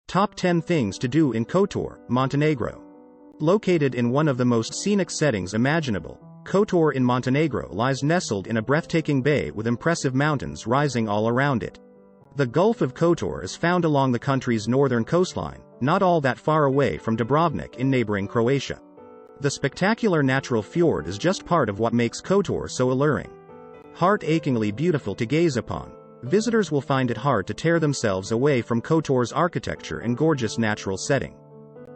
Top 10 Things to Do in Kotor, Montenegro. Located in one of the most scenic settings imaginable, Kotor in Montenegro lies nestled in a breathtaking bay with impressive mountains rising all around it. The Gulf of Kotor is found along the country's northern coastline, not all that far away from Dubrovnik in neighboring Croatia. The spectacular natural fjord is just part of what makes Kotor so alluring. Heart-achingly beautiful to gaze upon, visitors will find it hard to tear themselves away from Kotor's architecture and gorgeous natural setting.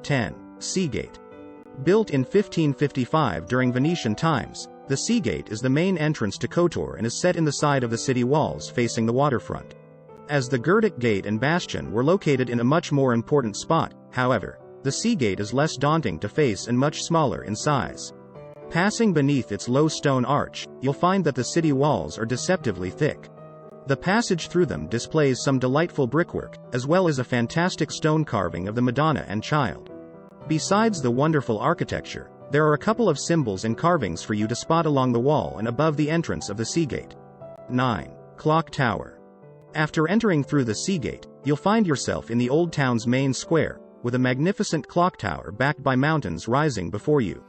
10. Seagate. Built in 1555 during Venetian times, the Seagate is the main entrance to Kotor and is set in the side of the city walls facing the waterfront. As the Gerdek Gate and Bastion were located in a much more important spot, however, the Seagate is less daunting to face and much smaller in size. Passing beneath its low stone arch, you'll find that the city walls are deceptively thick. The passage through them displays some delightful brickwork, as well as a fantastic stone carving of the Madonna and Child. Besides the wonderful architecture, there are a couple of symbols and carvings for you to spot along the wall and above the entrance of the Seagate. 9. Clock Tower. After entering through the Seagate, you'll find yourself in the old town's main square, with a magnificent clock tower backed by mountains rising before you.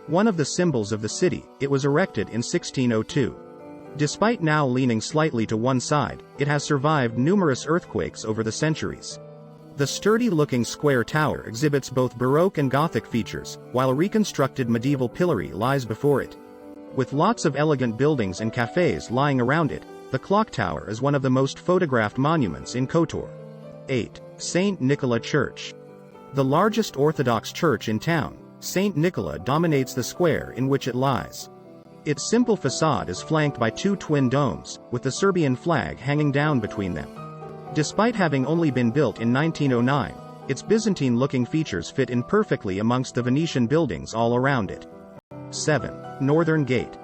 One of the symbols of the city, it was erected in 1602. Despite now leaning slightly to one side, it has survived numerous earthquakes over the centuries. The sturdy-looking square tower exhibits both Baroque and Gothic features, while a reconstructed medieval pillory lies before it. With lots of elegant buildings and cafes lying around it, the clock tower is one of the most photographed monuments in Kotor. 8. St. Nicola Church. The largest Orthodox church in town, St. Nicola dominates the square in which it lies. Its simple facade is flanked by two twin domes, with the Serbian flag hanging down between them. Despite having only been built in 1909, its Byzantine-looking features fit in perfectly amongst the Venetian buildings all around it. 7. Northern Gate.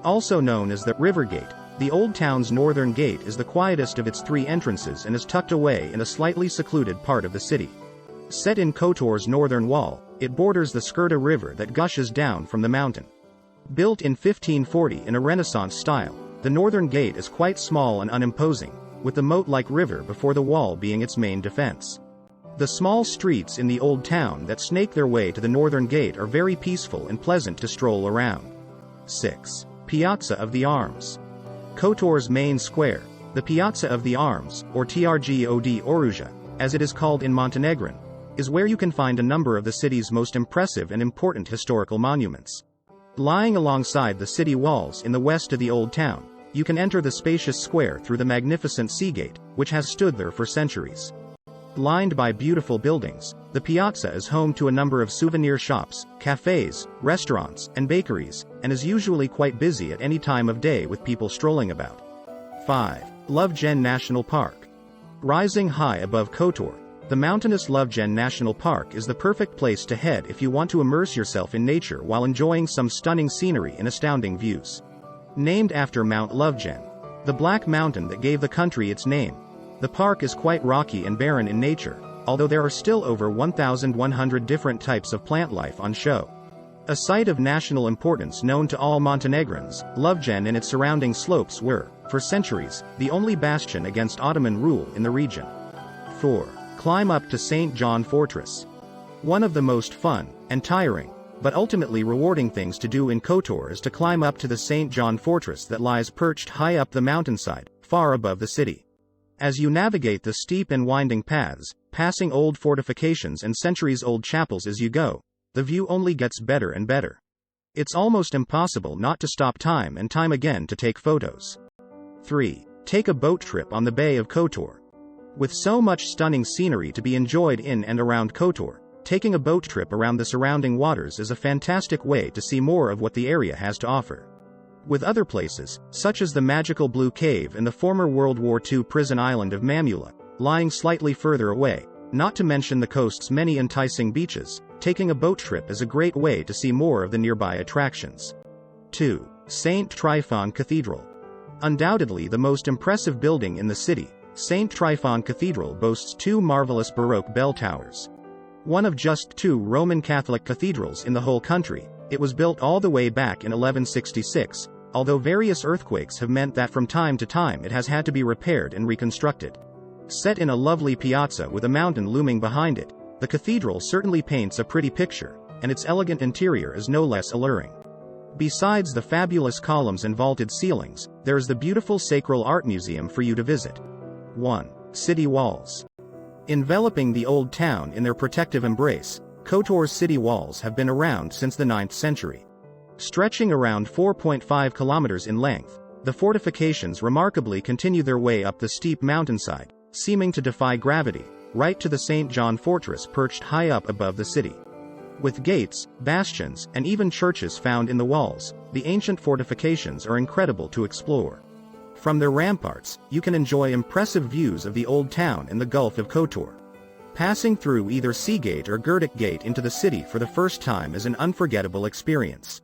Also known as the River Gate, the old town's northern gate is the quietest of its three entrances and is tucked away in a slightly secluded part of the city. Set in Kotor's northern wall, it borders the Skrda River that gushes down from the mountain. Built in 1540 in a Renaissance style, the northern gate is quite small and unimposing, with the moat-like river before the wall being its main defense. The small streets in the old town that snake their way to the northern gate are very peaceful and pleasant to stroll around. 6. Piazza of the Arms. Kotor's main square, the Piazza of the Arms, or Trgod Oružja, as it is called in Montenegrin, is where you can find a number of the city's most impressive and important historical monuments. Lying alongside the city walls in the west of the old town, you can enter the spacious square through the magnificent Seagate, which has stood there for centuries. Lined by beautiful buildings, the piazza is home to a number of souvenir shops, cafes, restaurants, and bakeries, and is usually quite busy at any time of day with people strolling about. 5. Lovegen National Park. Rising high above Kotor, the mountainous Lovegen National Park is the perfect place to head if you want to immerse yourself in nature while enjoying some stunning scenery and astounding views. Named after Mount Lovegen, the black mountain that gave the country its name, the park is quite rocky and barren in nature, although there are still over 1,100 different types of plant life on show. A site of national importance known to all Montenegrins, Lovegen and its surrounding slopes were, for centuries, the only bastion against Ottoman rule in the region. 4. Climb up to St. John Fortress. One of the most fun, and tiring, but ultimately rewarding things to do in Kotor is to climb up to the St. John Fortress that lies perched high up the mountainside, far above the city. As you navigate the steep and winding paths, passing old fortifications and centuries-old chapels as you go, the view only gets better and better. It's almost impossible not to stop time and time again to take photos. 3. Take a boat trip on the Bay of Kotor. With so much stunning scenery to be enjoyed in and around Kotor, taking a boat trip around the surrounding waters is a fantastic way to see more of what the area has to offer. With other places, such as the magical Blue Cave and the former World War II prison island of Mamula, lying slightly further away, not to mention the coast's many enticing beaches, taking a boat trip is a great way to see more of the nearby attractions. 2. St. Tryphon Cathedral. Undoubtedly the most impressive building in the city, St. Tryphon Cathedral boasts two marvelous Baroque bell towers. One of just two Roman Catholic cathedrals in the whole country, it was built all the way back in 1166, although various earthquakes have meant that from time to time it has had to be repaired and reconstructed. Set in a lovely piazza with a mountain looming behind it, the cathedral certainly paints a pretty picture, and its elegant interior is no less alluring. Besides the fabulous columns and vaulted ceilings, there is the beautiful Sacral Art Museum for you to visit. 1. City walls. Enveloping the old town in their protective embrace, Kotor's city walls have been around since the 9th century. Stretching around 4.5 kilometers in length, the fortifications remarkably continue their way up the steep mountainside, seeming to defy gravity, right to the St. John Fortress perched high up above the city. With gates, bastions, and even churches found in the walls, the ancient fortifications are incredible to explore. From their ramparts, you can enjoy impressive views of the old town and the Gulf of Kotor. Passing through either Seagate or Gate into the city for the first time is an unforgettable experience.